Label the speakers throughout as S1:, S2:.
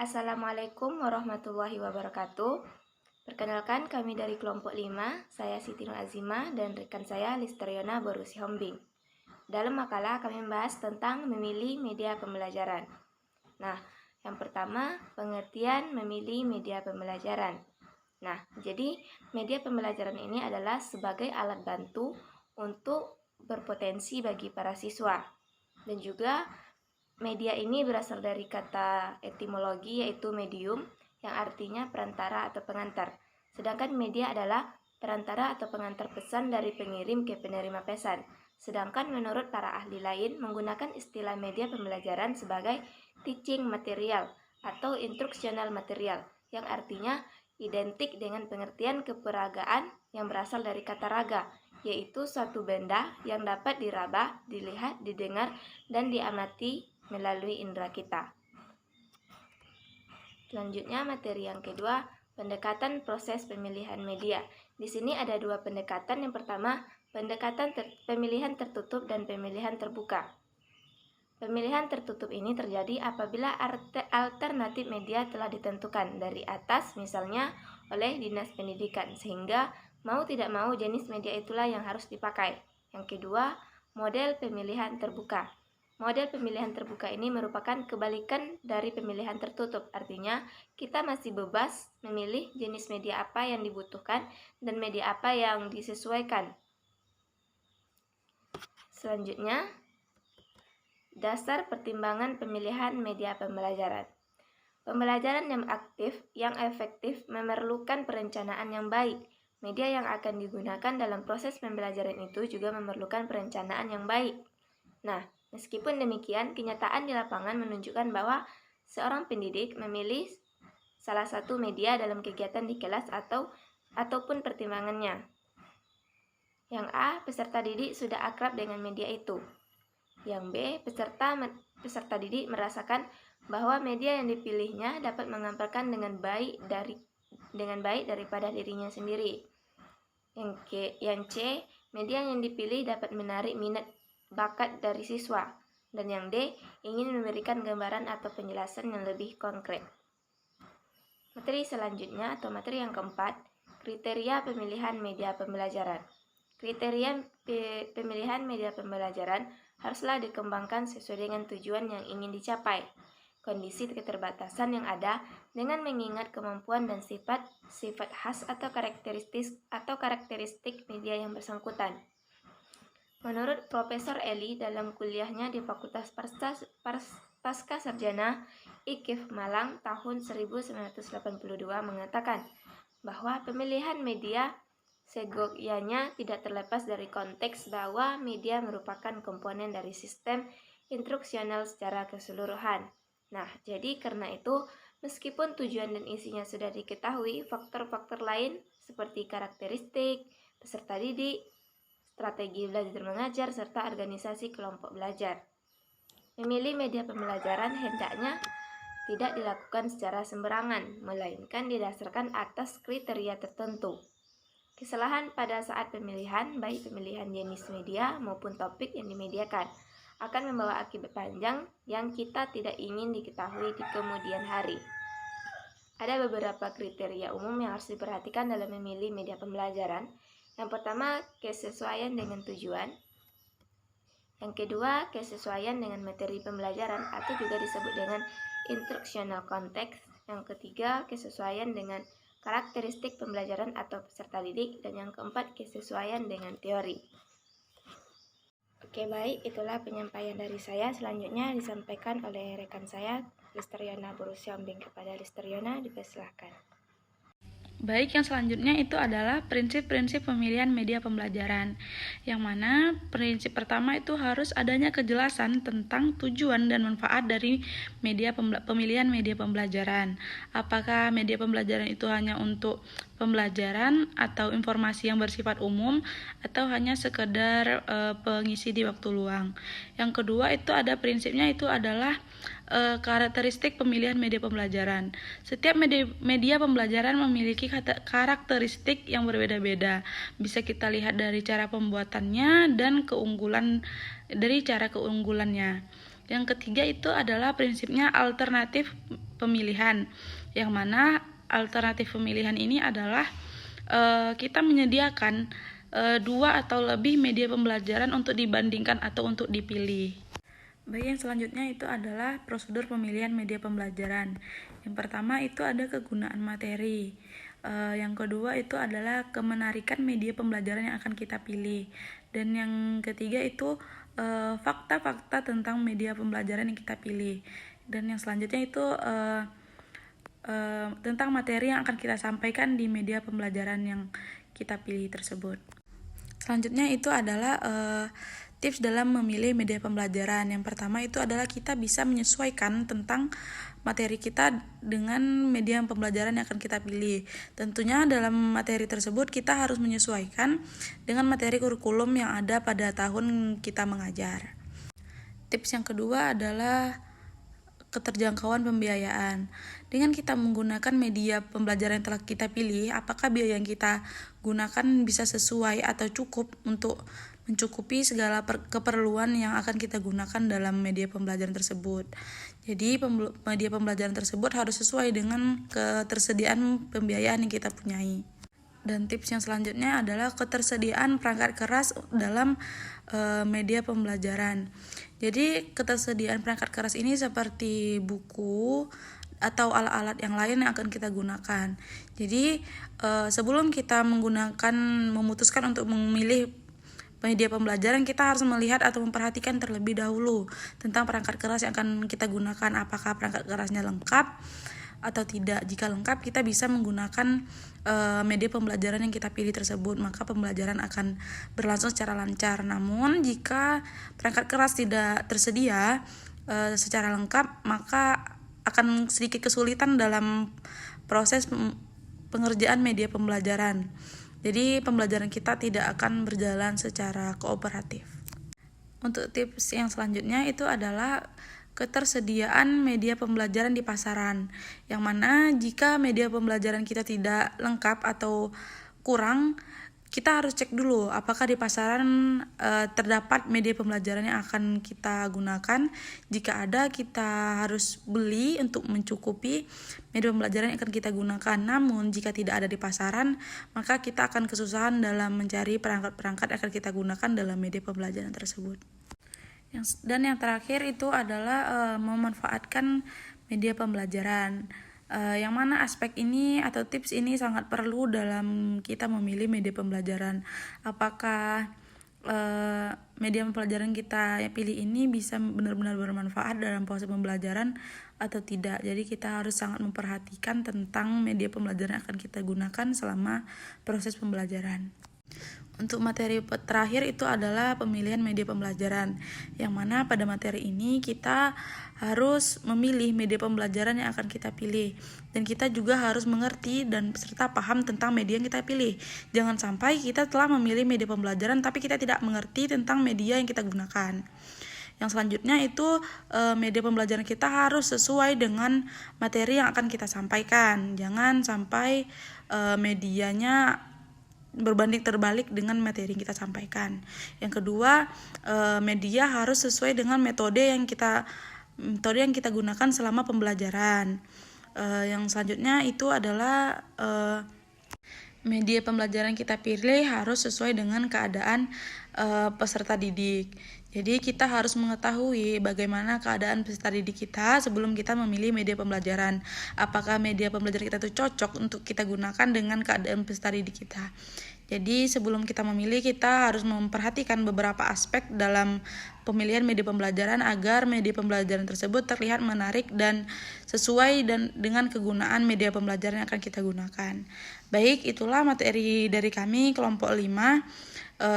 S1: Assalamualaikum warahmatullahi wabarakatuh. Perkenalkan, kami dari kelompok 5, saya Siti Nur Azimah dan rekan saya Listeriona Borusi Hombing. Dalam makalah kami membahas tentang memilih media pembelajaran. Nah, yang pertama, pengertian memilih media pembelajaran. Nah, jadi media pembelajaran ini adalah sebagai alat bantu untuk berpotensi bagi para siswa. Dan juga media ini berasal dari kata etimologi yaitu medium yang artinya perantara atau pengantar. Sedangkan media adalah perantara atau pengantar pesan dari pengirim ke penerima pesan. Sedangkan menurut para ahli lain menggunakan istilah media pembelajaran sebagai teaching material atau instructional material yang artinya identik dengan pengertian keperagaan yang berasal dari kata raga, yaitu suatu benda yang dapat diraba, dilihat, didengar, dan diamati melalui indera kita. Selanjutnya materi yang kedua, pendekatan proses pemilihan media. Di sini ada dua pendekatan. Yang pertama, pendekatan pemilihan tertutup dan pemilihan terbuka. Pemilihan tertutup ini terjadi apabila alternatif media telah ditentukan dari atas, misalnya oleh Dinas Pendidikan, sehingga mau tidak mau jenis media itulah yang harus dipakai. Yang kedua, model pemilihan terbuka. Model pemilihan terbuka ini merupakan kebalikan dari pemilihan tertutup. Artinya, kita masih bebas memilih jenis media apa yang dibutuhkan dan media apa yang disesuaikan. Selanjutnya, dasar pertimbangan pemilihan media pembelajaran. Pembelajaran yang aktif, yang efektif memerlukan perencanaan yang baik. Media yang akan digunakan dalam proses pembelajaran itu juga memerlukan perencanaan yang baik. Nah, meskipun demikian, kenyataan di lapangan menunjukkan bahwa seorang pendidik memilih salah satu media dalam kegiatan di kelas ataupun pertimbangannya. Yang A, peserta didik sudah akrab dengan media itu. Yang B, peserta didik merasakan bahwa media yang dipilihnya dapat mengampilkan dengan baik daripada dirinya sendiri. Yang C, media yang dipilih dapat menarik minat bakat dari siswa. Dan yang D, ingin memberikan gambaran atau penjelasan yang lebih konkret. Materi selanjutnya atau materi yang keempat, kriteria pemilihan media pembelajaran. Kriteria pemilihan media pembelajaran haruslah dikembangkan sesuai dengan tujuan yang ingin dicapai, kondisi keterbatasan yang ada dengan mengingat kemampuan dan sifat khas atau karakteristik media yang bersangkutan. Menurut Profesor Eli dalam kuliahnya di Fakultas Pasca Sarjana IKIF Malang tahun 1982 mengatakan bahwa pemilihan media segokyanya tidak terlepas dari konteks bahwa media merupakan komponen dari sistem instruksional secara keseluruhan. Nah, jadi karena itu, meskipun tujuan dan isinya sudah diketahui, faktor-faktor lain seperti karakteristik, peserta didik, strategi belajar mengajar, serta organisasi kelompok belajar. Memilih media pembelajaran hendaknya tidak dilakukan secara sembarangan, melainkan didasarkan atas kriteria tertentu. Kesalahan pada saat pemilihan, baik pemilihan jenis media maupun topik yang dimediakan, akan membawa akibat panjang yang kita tidak ingin diketahui di kemudian hari. Ada beberapa kriteria umum yang harus diperhatikan dalam memilih media pembelajaran. Yang pertama, kesesuaian dengan tujuan. Yang kedua, kesesuaian dengan materi pembelajaran atau juga disebut dengan instructional context. Yang ketiga, kesesuaian dengan karakteristik pembelajaran atau peserta didik. Dan yang keempat, kesesuaian dengan teori. Oke, baik, itulah penyampaian dari saya. Selanjutnya disampaikan oleh rekan saya, Listeriona Borusi Hombing. Kepada Listeriona, dipersilahkan.
S2: Baik, yang selanjutnya itu adalah prinsip-prinsip pemilihan media pembelajaran. Yang mana prinsip pertama itu harus adanya kejelasan tentang tujuan dan manfaat dari pemilihan media pembelajaran. Apakah media pembelajaran itu hanya untuk pembelajaran atau informasi yang bersifat umum atau hanya sekedar pengisi di waktu luang. Yang kedua itu ada prinsipnya itu adalah karakteristik pemilihan media pembelajaran. Setiap media pembelajaran memiliki karakteristik yang berbeda-beda. Bisa kita lihat dari cara pembuatannya dan keunggulannya. Yang ketiga itu adalah prinsipnya alternatif pemilihan, yang mana alternatif pemilihan ini adalah kita menyediakan 2 atau lebih media pembelajaran untuk dibandingkan atau untuk dipilih. Baik, yang selanjutnya itu adalah prosedur pemilihan media pembelajaran. Yang pertama itu ada kegunaan materi. Yang kedua itu adalah kemenarikan media pembelajaran yang akan kita pilih. Dan yang ketiga itu fakta-fakta tentang media pembelajaran yang kita pilih. Dan yang selanjutnya itu tentang materi yang akan kita sampaikan di media pembelajaran yang kita pilih tersebut. Selanjutnya itu adalah tips dalam memilih media pembelajaran. Yang pertama itu adalah kita bisa menyesuaikan tentang materi kita dengan media pembelajaran yang akan kita pilih. Tentunya dalam materi tersebut kita harus menyesuaikan dengan materi kurikulum yang ada pada tahun kita mengajar. Tips yang kedua adalah keterjangkauan pembiayaan. Dengan kita menggunakan media pembelajaran yang telah kita pilih, apakah biaya yang kita gunakan bisa sesuai atau cukup untuk mencukupi segala keperluan yang akan kita gunakan dalam media pembelajaran tersebut. Jadi media pembelajaran tersebut harus sesuai dengan ketersediaan pembiayaan yang kita punyai. Dan tips yang selanjutnya adalah ketersediaan perangkat keras dalam media pembelajaran. Jadi ketersediaan perangkat keras ini seperti buku atau alat-alat yang lain yang akan kita gunakan. Jadi sebelum kita memutuskan untuk memilih media pembelajaran, kita harus melihat atau memperhatikan terlebih dahulu tentang perangkat keras yang akan kita gunakan. Apakah perangkat kerasnya lengkap atau tidak. Jika lengkap, kita bisa menggunakan media pembelajaran yang kita pilih tersebut, maka pembelajaran akan berlangsung secara lancar. Namun jika perangkat keras tidak tersedia secara lengkap, maka akan sedikit kesulitan dalam proses pengerjaan media pembelajaran. Jadi pembelajaran kita tidak akan berjalan secara kooperatif. Untuk tips yang selanjutnya itu adalah ketersediaan media pembelajaran di pasaran, yang mana jika media pembelajaran kita tidak lengkap atau kurang, kita harus cek dulu apakah di pasaran terdapat media pembelajaran yang akan kita gunakan. Jika ada, kita harus beli untuk mencukupi media pembelajaran yang akan kita gunakan. Namun jika tidak ada di pasaran, maka kita akan kesusahan dalam mencari perangkat-perangkat yang akan kita gunakan dalam media pembelajaran tersebut. Dan yang terakhir itu adalah memanfaatkan media pembelajaran, yang mana aspek ini atau tips ini sangat perlu dalam kita memilih media pembelajaran. Apakah media pembelajaran kita yang pilih ini bisa benar-benar bermanfaat dalam proses pembelajaran atau tidak. Jadi kita harus sangat memperhatikan tentang media pembelajaran yang akan kita gunakan selama proses pembelajaran. Untuk materi terakhir itu adalah pemilihan media pembelajaran, yang mana pada materi ini kita harus memilih media pembelajaran yang akan kita pilih, dan kita juga harus mengerti dan serta paham tentang media yang kita pilih. Jangan sampai kita telah memilih media pembelajaran tapi kita tidak mengerti tentang media yang kita gunakan. Yang selanjutnya itu media pembelajaran kita harus sesuai dengan materi yang akan kita sampaikan. Jangan sampai medianya berbanding terbalik dengan materi yang kita sampaikan. Yang kedua, media harus sesuai dengan metode yang kita gunakan selama pembelajaran. Yang selanjutnya itu adalah media pembelajaran kita pilih harus sesuai dengan keadaan peserta didik. Jadi kita harus mengetahui bagaimana keadaan peserta didik kita sebelum kita memilih media pembelajaran. Apakah media pembelajaran kita itu cocok untuk kita gunakan dengan keadaan peserta didik kita. Jadi sebelum kita memilih, kita harus memperhatikan beberapa aspek dalam pemilihan media pembelajaran agar media pembelajaran tersebut terlihat menarik dan sesuai dengan kegunaan media pembelajaran yang akan kita gunakan. Baik, itulah materi dari kami kelompok 5.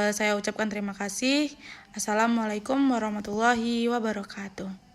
S2: Saya ucapkan terima kasih. Assalamualaikum warahmatullahi wabarakatuh.